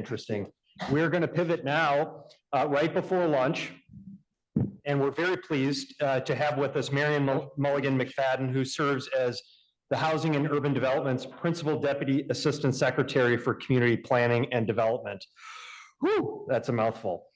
interesting. We're going to pivot now right before lunch, and we're very pleased to have with us Marion Mollegen McFadden, who serves as the Housing and Urban Development's Principal Deputy Assistant Secretary for Community Planning and Development. Whew, that's a mouthful.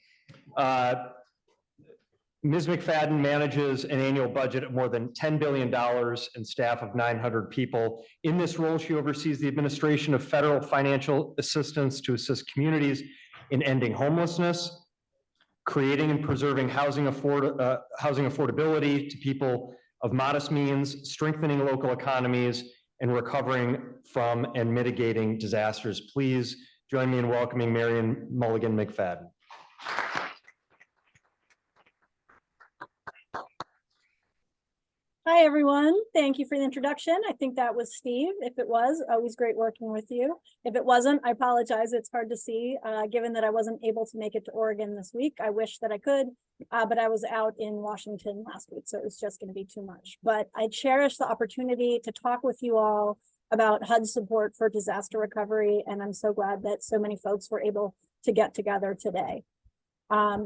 Ms. McFadden manages an annual budget of more than $10 billion and staff of 900 people. In this role, she oversees the administration of federal financial assistance to assist communities in ending homelessness, creating and preserving housing affordability to people of modest means, strengthening local economies, and recovering from and mitigating disasters. Please join me in welcoming Marion Mollegen McFadden. Hi, everyone. Thank you for the introduction. I think that was Steve. If it was, always great working with you. If it wasn't, I apologize. It's hard to see, given that I wasn't able to make it to Oregon this week. I wish that I could, but I was out in Washington last week, so it was just going to be too much. But I cherish the opportunity to talk with you all about HUD's support for disaster recovery, and I'm so glad that so many folks were able to get together today.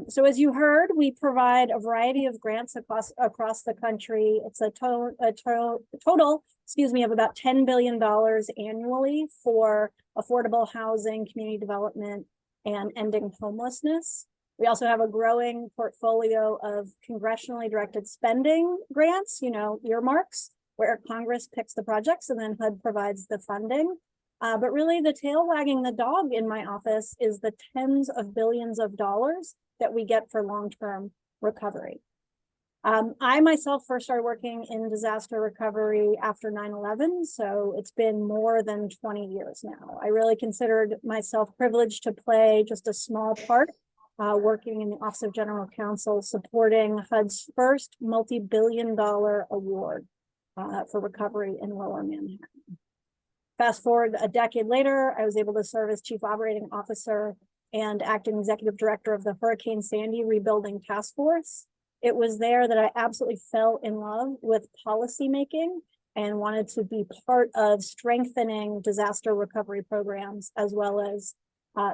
So as you heard, we provide a variety of grants across the country. It's a total, of about $10 billion annually for affordable housing, community development, and ending homelessness. We also have a growing portfolio of congressionally directed spending grants, earmarks, where Congress picks the projects and then HUD provides the funding. But really the tail wagging the dog in my office is the tens of billions of dollars that we get for long-term recovery. I myself first started working in disaster recovery after 9/11, so it's been more than 20 years now. I really considered myself privileged to play just a small part working in the Office of General Counsel, supporting HUD's first multi-billion-dollar award for recovery in Lower Manhattan. Fast forward a decade later, I was able to serve as Chief Operating Officer and Acting Executive Director of the Hurricane Sandy Rebuilding Task Force. It was there that I absolutely fell in love with policymaking and wanted to be part of strengthening disaster recovery programs as well as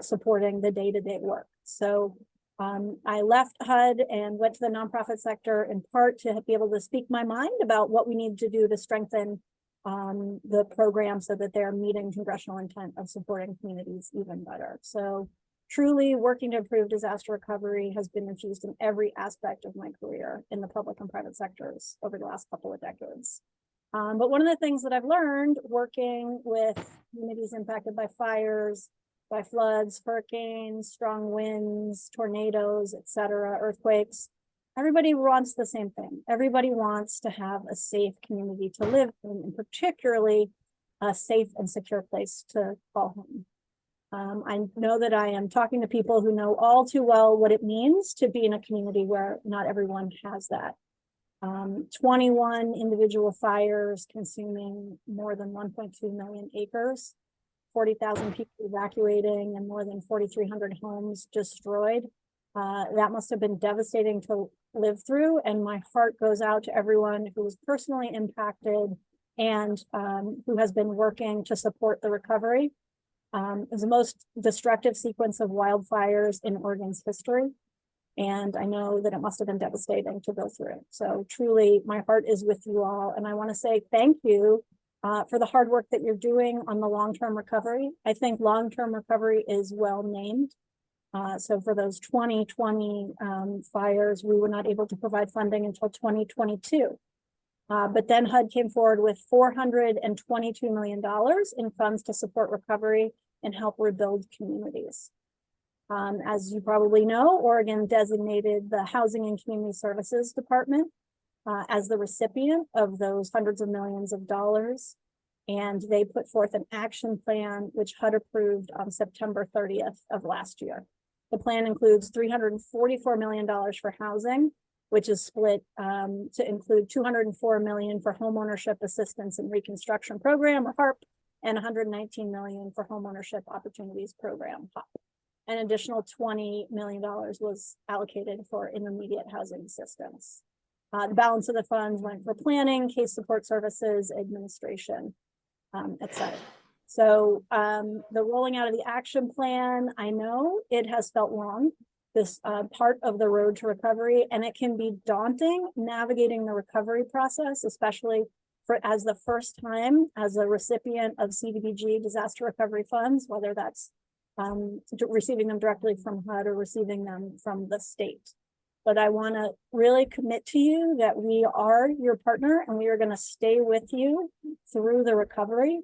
supporting the day-to-day work. So I left HUD and went to the nonprofit sector in part to be able to speak my mind about what we need to do to strengthen the program so that they're meeting congressional intent of supporting communities even better. So truly working to improve disaster recovery has been infused in every aspect of my career in the public and private sectors over the last couple of decades. But one of the things that I've learned working with communities impacted by fires, by floods, hurricanes, strong winds, tornadoes, et cetera, earthquakes, everybody wants the same thing. Everybody wants to have a safe community to live in, and particularly a safe and secure place to call home. I know that I am talking to people who know all too well what it means to be in a community where not everyone has that. 21 individual fires consuming more than 1.2 million acres, 40,000 people evacuating, and more than 4,300 homes destroyed. That must have been devastating to live through, and my heart goes out to everyone who was personally impacted and who has been working to support the recovery. It was the most destructive sequence of wildfires in Oregon's history, and I know that it must have been devastating to go through. So truly, my heart is with you all, and I want to say thank you for the hard work that you're doing on the long-term recovery. I think long-term recovery is well named. So for those 2020 fires, we were not able to provide funding until 2022. But then HUD came forward with $422 million in funds to support recovery and help rebuild communities. As you probably know, Oregon designated the Housing and Community Services Department as the recipient of those hundreds of millions of dollars. And they put forth an action plan, which HUD approved on September 30th of last year. The plan includes $344 million for housing, which is split to include $204 million for Homeownership Assistance and Reconstruction Program, or HARP, and $119 million for Homeownership Opportunities Program, HOP. An additional $20 million was allocated for intermediate housing assistance. The balance of the funds went for planning, case support services, administration, et cetera. So the rolling out of the action plan, I know it has felt long, this part of the road to recovery, and it can be daunting navigating the recovery process, especially for as the first time as a recipient of CDBG disaster recovery funds, whether that's receiving them directly from HUD or receiving them from the state. But I want to really commit to you that we are your partner and we are going to stay with you through the recovery.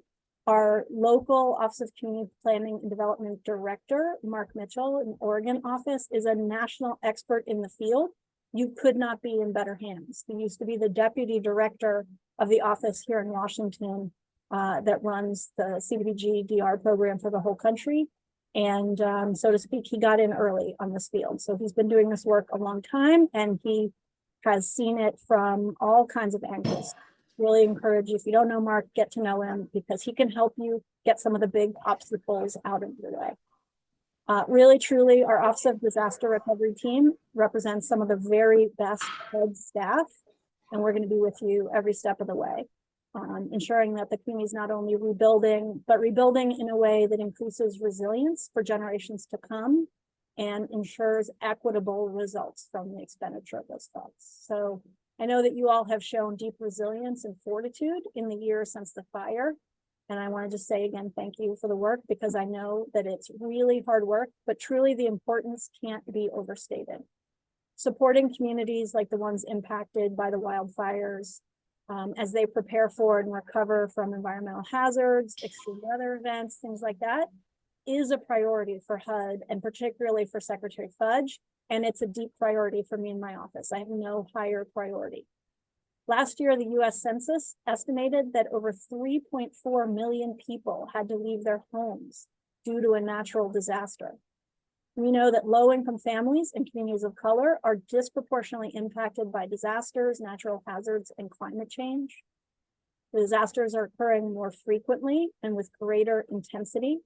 Our local Office of Community Planning and Development Director, Mark Mitchell in Oregon office, is a national expert in the field. You could not be in better hands. He used to be the deputy director of the office here in Washington that runs the CDBG DR program for the whole country. And so to speak, he got in early on this field. So he's been doing this work a long time and he has seen it from all kinds of angles. Really encourage you, if you don't know Mark, get to know him because he can help you get some of the big obstacles out of your way. Really, truly, our Office of Disaster Recovery team represents some of the very best HUD staff, and we're going to be with you every step of the way, ensuring that the community is not only rebuilding, but rebuilding in a way that increases resilience for generations to come and ensures equitable results from the expenditure of those funds. So I know that you all have shown deep resilience and fortitude in the years since the fire. And I want to just say again, thank you for the work because I know that it's really hard work, but truly the importance can't be overstated. Supporting communities like the ones impacted by the wildfires as they prepare for and recover from environmental hazards, extreme weather events, things like that, is a priority for HUD and particularly for Secretary Fudge. And it's a deep priority for me in my office. I have no higher priority. Last year, the US Census estimated that over 3.4 million people had to leave their homes due to a natural disaster. We know that low-income families and communities of color are disproportionately impacted by disasters, natural hazards, and climate change. The disasters are occurring more frequently and with greater intensity.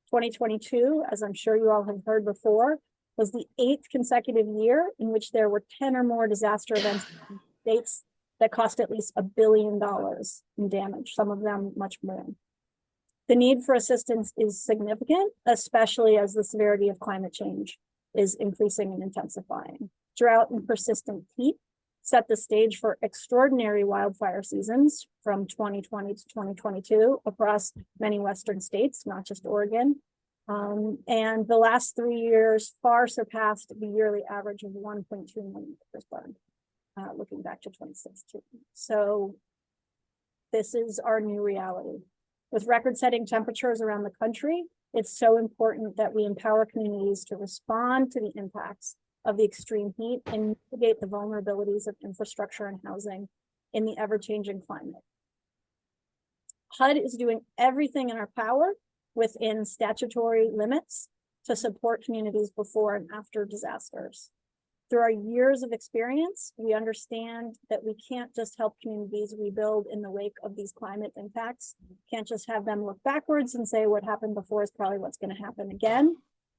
2022, as I'm sure you all have heard before, was the 8th consecutive year in which there were 10 or more disaster events in states that cost at least $1 billion in damage, some of them much more. The need for assistance is significant, especially as the severity of climate change is increasing and intensifying. Drought and persistent heat set the stage for extraordinary wildfire seasons from 2020 to 2022 across many Western states, not just Oregon. And the last 3 years far surpassed the yearly average of 1.2 million acres burned, looking back to 2016. So this is our new reality. With record-setting temperatures around the country, it's so important that we empower communities to respond to the impacts of the extreme heat and mitigate the vulnerabilities of infrastructure and housing in the ever-changing climate. HUD is doing everything in our power within statutory limits to support communities before and after disasters. Through our years of experience, we understand that we can't just help communities rebuild in the wake of these climate impacts. Can't just have them look backwards and say what happened before is probably what's going to happen again.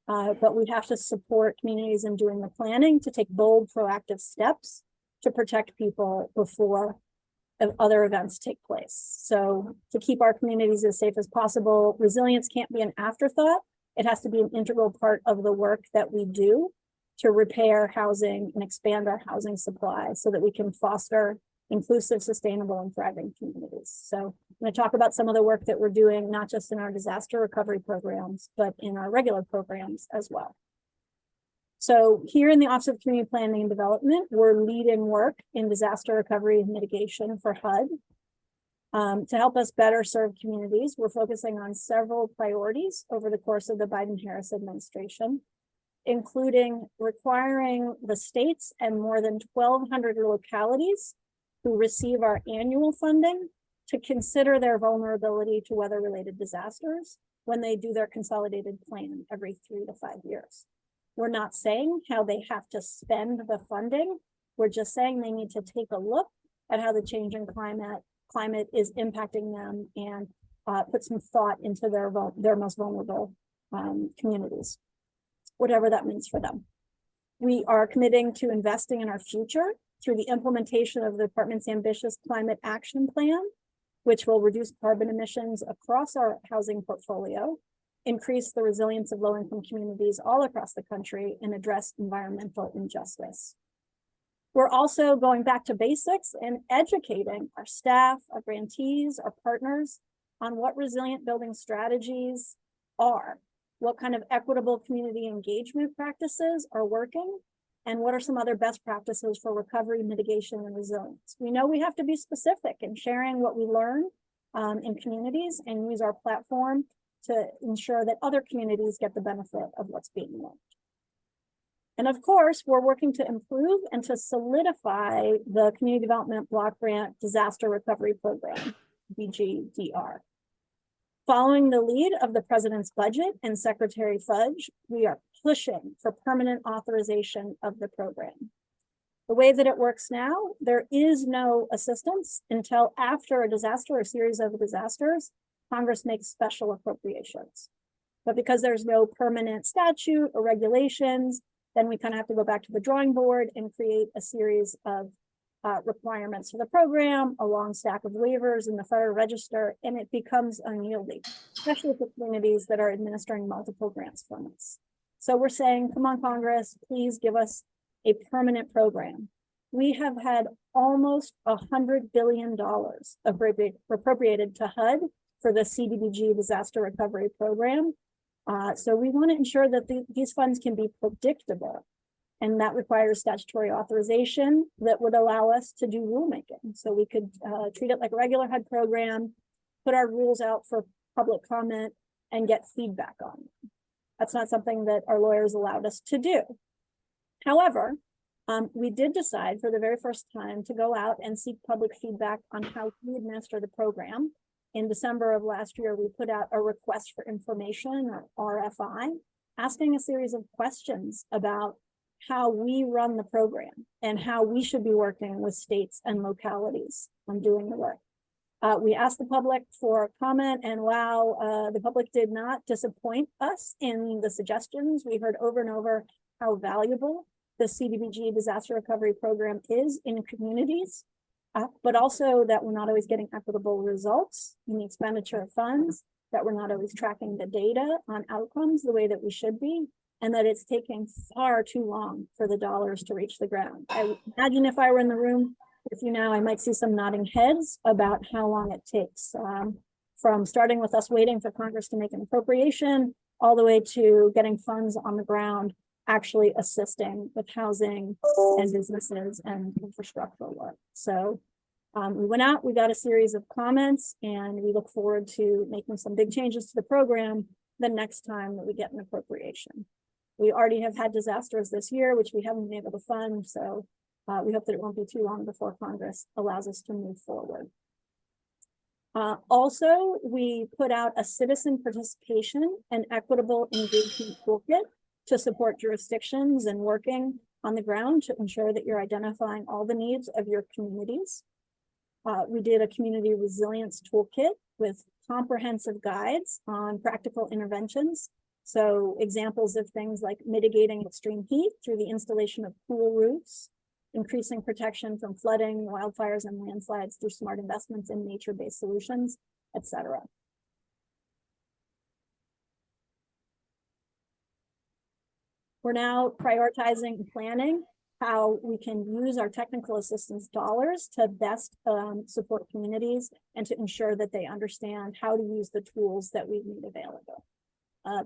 But we have to support communities in doing the planning to take bold, proactive steps to protect people before other events take place. So to keep our communities as safe as possible, resilience can't be an afterthought. It has to be an integral part of the work that we do to repair housing and expand our housing supply so that we can foster inclusive, sustainable, and thriving communities. So I'm going to talk about some of the work that we're doing, not just in our disaster recovery programs, but in our regular programs as well. So here in the Office of Community Planning and Development, we're leading work in disaster recovery and mitigation for HUD. To help us better serve communities, we're focusing on several priorities over the course of the Biden-Harris administration, including requiring the states and more than 1,200 localities who receive our annual funding to consider their vulnerability to weather-related disasters when they do their consolidated plan every 3 to 5 years. We're not saying how they have to spend the funding. We're just saying they need to take a look at how the changing climate is impacting them and put some thought into their most vulnerable communities, whatever that means for them. We are committing to investing in our future through the implementation of the department's ambitious climate action plan which will reduce carbon emissions across our housing portfolio, increase the resilience of low-income communities all across the country, and address environmental injustice. We're also going back to basics and educating our staff, our grantees, our partners on what resilient building strategies are, what kind of equitable community engagement practices are working, and what are some other best practices for recovery, mitigation, and resilience. We know we have to be specific in sharing what we learn in communities and use our platform to ensure that other communities get the benefit of what's being learned. And of course, we're working to improve and to solidify the Community Development Block Grant Disaster Recovery Program, BGDR. Following the lead of the President's budget and Secretary Fudge, we are pushing for permanent authorization of the program. The way that it works now, there is no assistance until after a disaster or series of disasters, Congress makes special appropriations. But because there's no permanent statute or regulations, then we kind of have to go back to the drawing board and create a series of requirements for the program, a long stack of waivers in the Federal Register, and it becomes unyielding, especially for communities that are administering multiple grants from us. So we're saying, come on, Congress, please give us a permanent program. We have had almost $100 billion appropriated to HUD for the CDBG Disaster Recovery Program. So we want to ensure that these funds can be predictable, and that requires statutory authorization that would allow us to do rulemaking. So we could treat it like a regular HUD program, put our rules out for public comment, and get feedback on them. That's not something that our lawyers allowed us to do. However, we did decide for the very first time to go out and seek public feedback on how we administer the program. In December of last year, we put out a request for information, or RFI, asking a series of questions about how we run the program and how we should be working with states and localities on doing the work. We asked the public for comment, and wow, the public did not disappoint us in the suggestions. We heard over and over how valuable the CDBG Disaster Recovery Program is in communities. But also that we're not always getting equitable results in the expenditure of funds, that we're not always tracking the data on outcomes the way that we should be, and that it's taking far too long for the dollars to reach the ground. I imagine if I were in the room with you now, I might see some nodding heads about how long it takes, from starting with us waiting for Congress to make an appropriation, all the way to getting funds on the ground, actually assisting with housing and businesses and infrastructural work. So we went out, we got a series of comments, and we look forward to making some big changes to the program the next time that we get an appropriation. We already have had disasters this year, which we haven't been able to fund. So we hope that it won't be too long before Congress allows us to move forward. Also, we put out a citizen participation and equitable engagement toolkit to support jurisdictions and working on the ground to ensure that you're identifying all the needs of your communities. We did a community resilience toolkit with comprehensive guides on practical interventions. So examples of things like mitigating extreme heat through the installation of cool roofs, increasing protection from flooding, wildfires, and landslides through smart investments in nature-based solutions, etc. We're now prioritizing and planning how we can use our technical assistance dollars to best support communities and to ensure that they understand how to use the tools that we've made available.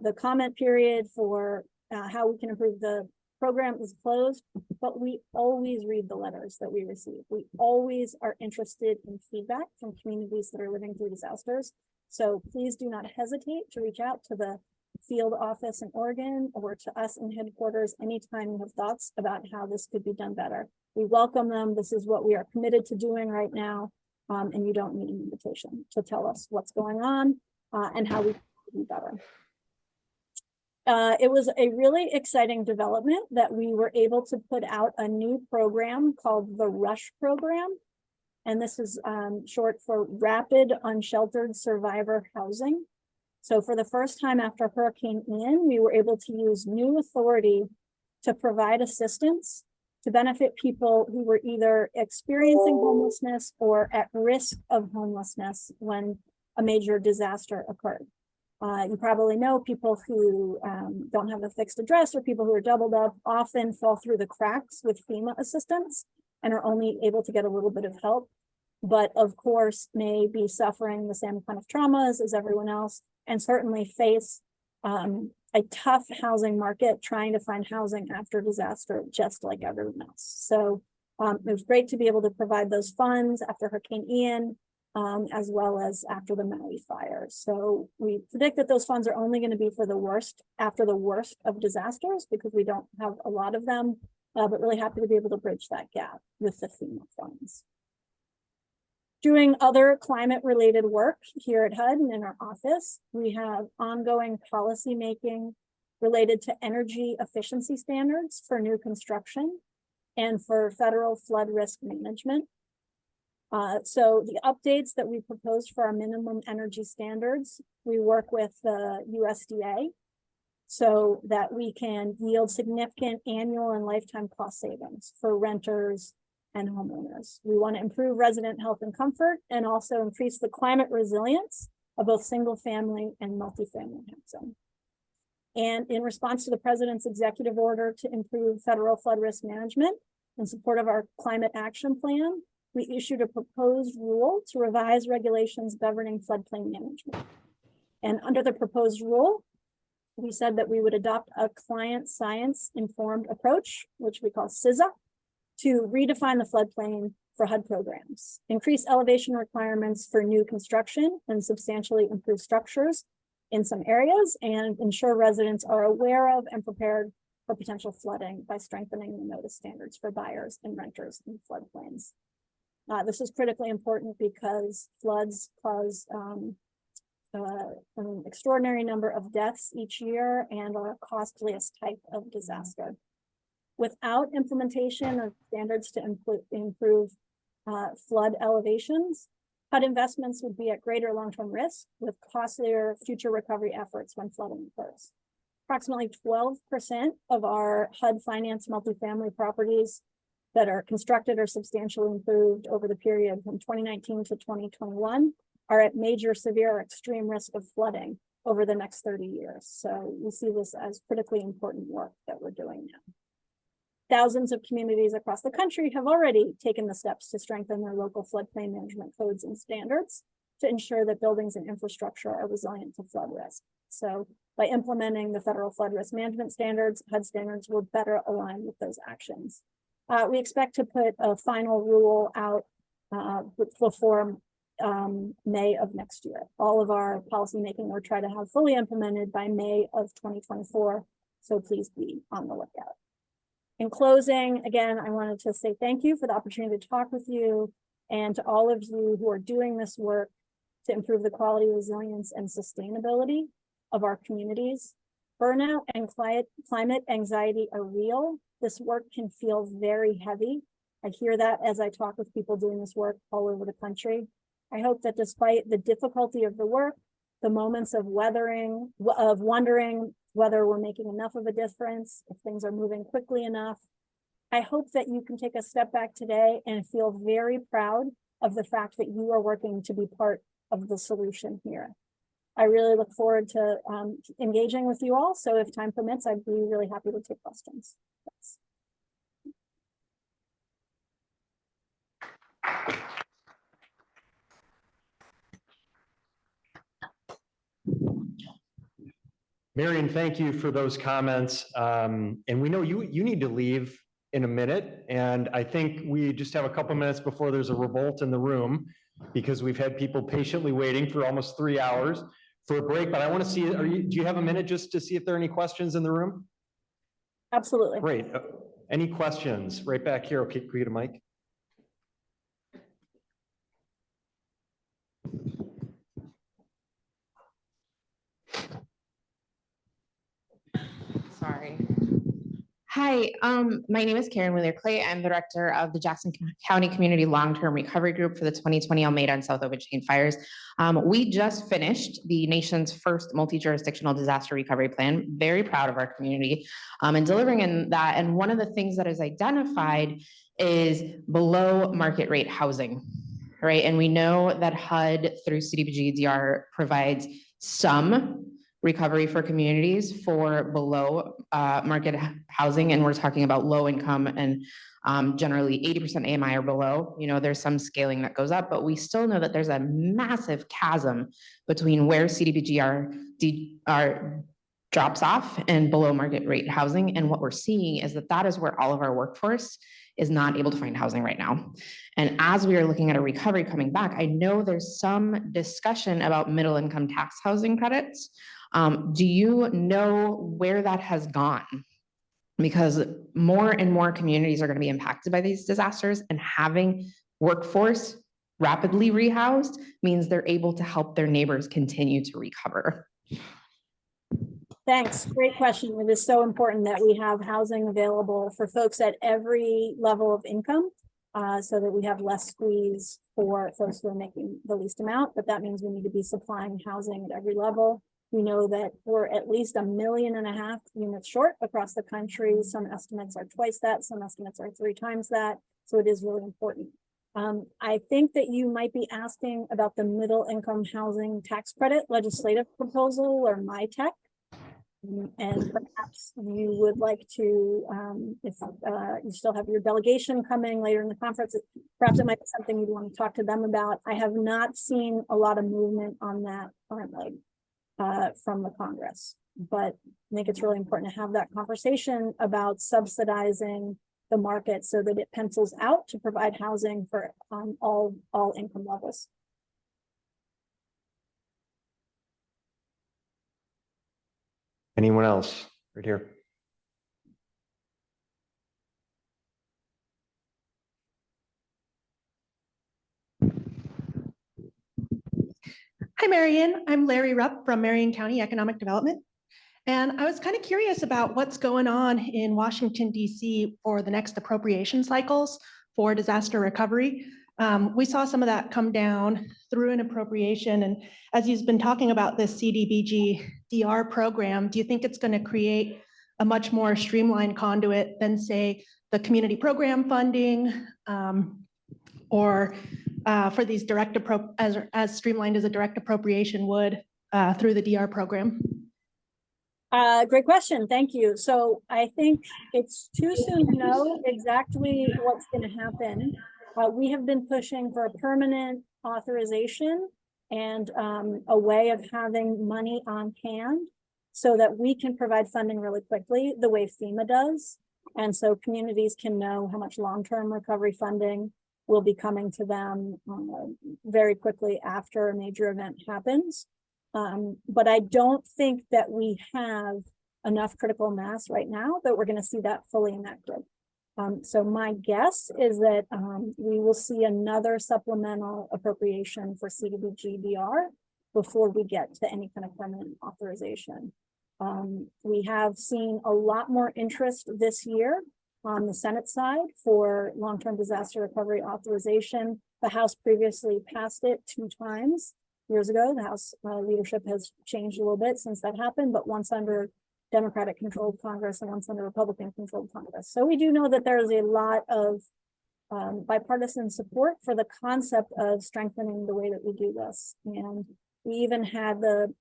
The comment period for how we can improve the program is closed, but we always read the letters that we receive. We always are interested in feedback from communities that are living through disasters. So please do not hesitate to reach out to the field office in Oregon or to us in headquarters anytime you have thoughts about how this could be done better. We welcome them. This is what we are committed to doing right now. And you don't need an invitation to tell us what's going on and how we can do better. It was a really exciting development that we were able to put out a new program called the RUSH program. And this is short for Rapid Unsheltered Survivor Housing. So for the first time after Hurricane Ian, we were able to use new authority to provide assistance to benefit people who were either experiencing homelessness or at risk of homelessness when a major disaster occurred. You probably know people who don't have a fixed address or people who are doubled up often fall through the cracks with FEMA assistance and are only able to get a little bit of help, but of course may be suffering the same kind of traumas as everyone else, and certainly face a tough housing market trying to find housing after disaster, just like everyone else. So it was great to be able to provide those funds after Hurricane Ian, as well as after the Maui fires. So we predict that those funds are only going to be for the worst, after the worst of disasters, because we don't have a lot of them, but really happy to be able to bridge that gap with the FEMA funds. Doing other climate-related work here at HUD and in our office, we have ongoing policy making related to energy efficiency standards for new construction and for federal flood risk management. So the updates that we proposed for our minimum energy standards, we work with the USDA so that we can yield significant annual and lifetime cost savings for renters and homeowners. We want to improve resident health and comfort and also increase the climate resilience of both single family and multifamily housing. And in response to the president's executive order to improve federal flood risk management in support of our climate action plan, we issued a proposed rule to revise regulations governing floodplain management. And under the proposed rule, we said that we would adopt a client science informed approach, which we call CISA, to redefine the floodplain for HUD programs, increase elevation requirements for new construction and substantially improve structures in some areas, and ensure residents are aware of and prepared for potential flooding by strengthening the notice standards for buyers and renters in floodplains. This is critically important because floods cause an extraordinary number of deaths each year and are the costliest type of disaster. Without implementation of standards to improve flood elevations, HUD investments would be at greater long-term risk with costlier future recovery efforts when flooding occurs. Approximately 12% of our HUD finance multifamily properties that are constructed or substantially improved over the period from 2019 to 2021 are at major, severe, or extreme risk of flooding over the next 30 years. So we see this as critically important work that we're doing now. Thousands of communities across the country have already taken the steps to strengthen their local floodplain management codes and standards to ensure that buildings and infrastructure are resilient to flood risk. So by implementing the federal flood risk management standards, HUD standards will better align with those actions. We expect to put a final rule out before May of next year. All of our policymaking we're trying to have fully implemented by May of 2024. So please be on the lookout. In closing, again, I wanted to say thank you for the opportunity to talk with you and to all of you who are doing this work to improve the quality, resilience, and sustainability of our communities. Burnout and climate anxiety are real. This work can feel very heavy. I hear that as I talk with people doing this work all over the country. I hope that despite the difficulty of the work, the moments of wondering whether we're making enough of a difference, if things are moving quickly enough, I hope that you can take a step back today and feel very proud of the fact that you are working to be part of the solution here. I really look forward to engaging with you all. So if time permits, I'd be really happy to take questions. Thanks. Marion, thank you for those comments. And we know you need to leave in a minute. And I think we just have a couple minutes before there's a revolt in the room because we've had people patiently waiting for almost 3 hours for a break. But I want to see, do you have a minute just to see if there are any questions in the room? Absolutely. Great. Any questions? Right back here. Okay, can we get a mic? Sorry. Hi, my name is Karen Wheeler-Clay. I'm the director of the Jackson County Community Long-Term Recovery Group for the 2020 Almeda and South Obachane fires. We just finished the nation's first multi-jurisdictional disaster recovery plan. Very proud of our community and delivering in that. And one of the things that is identified is below market rate housing, right? And we know that HUD through CDBG-DR provides some recovery for communities for below market housing, and we're talking about low income and generally 80% AMI or below. You know, there's some scaling that goes up, but we still know that there's a massive chasm between where CDBG drops off and below market rate housing. And what we're seeing is that that is where all of our workforce is not able to find housing right now. And as we are looking at a recovery coming back, I know there's some discussion about middle income tax housing credits. Do you know where that has gone? Because more and more communities are going to be impacted by these disasters, and having workforce rapidly rehoused means they're able to help their neighbors continue to recover. Thanks. Great question. It is so important that we have housing available for folks at every level of income, so that we have less squeeze for folks who are making the least amount. But that means we need to be supplying housing at every level. We know that we're at least 1.5 million units short across the country. Some estimates are twice that, some estimates are 3 times that. So it is really important. I think that you might be asking about the middle income housing tax credit legislative proposal, or MyTech. And perhaps you would like to, if you still have your delegation coming later in the conference, perhaps it might be something you'd want to talk to them about. I have not seen a lot of movement on that currently from the Congress, but I think it's really important to have that conversation about subsidizing the market so that it pencils out to provide housing for all income levels. Anyone else? Right here. Hi, Marion. I'm Larry Rupp from Marion County Economic Development. And I was kind of curious about what's going on in Washington, D.C. for the next appropriation cycles for disaster recovery. We saw some of that come down through an appropriation. And as you've been talking about this CDBG-DR program, do you think it's going to create a much more streamlined conduit than, say, the community program funding, or for these direct as streamlined as a direct appropriation would through the DR program? Great question. Thank you. So I think it's too soon to know exactly what's going to happen. We have been pushing for a permanent authorization and a way of having money on hand so that we can provide funding really quickly, the way FEMA does. And so communities can know how much long-term recovery funding will be coming to them very quickly after a major event happens. But I don't think that we have enough critical mass right now that we're going to see that fully enacted. So my guess is that we will see another supplemental appropriation for CDBG-DR before we get to any kind of permanent authorization. We have seen a lot more interest this year on the Senate side for long-term disaster recovery authorization. The House previously passed it 2 times years ago. The House leadership has changed a little bit since that happened, but once under Democratic controlled Congress and once under Republican controlled Congress. So we do know that there is a lot of bipartisan support for the concept of strengthening the way that we do this. And we even had the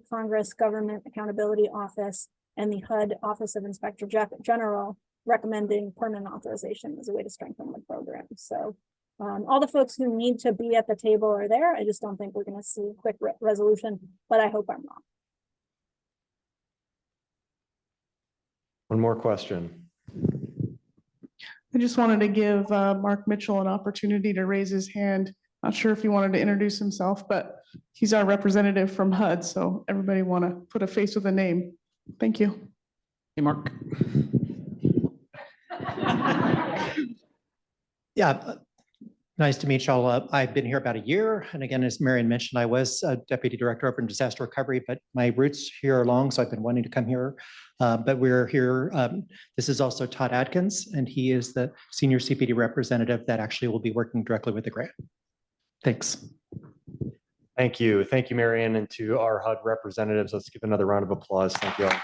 Congress Government Accountability Office and the HUD Office of Inspector General recommending permanent authorization as a way to strengthen the program. So all the folks who need to be at the table are there. I just don't think we're going to see a quick resolution, but I hope I'm wrong. One more question. I just wanted to give Mark Mitchell an opportunity to raise his hand. Not sure if he wanted to introduce himself, but he's our representative from HUD, so everybody want to put a face with a name. Thank you. Hey, Mark. Yeah, Nice to meet y'all. I've been here about a year. And again, as Marion mentioned, I was Deputy Director of Disaster Recovery, but my roots here are long, so I've been wanting to come here. But we're here. This is also Todd Atkins, and he is the Senior CPD representative that actually will be working directly with the grant. Thanks. Thank you. Thank you, Marion, and to our HUD representatives. Let's give another round of applause. Thank you all.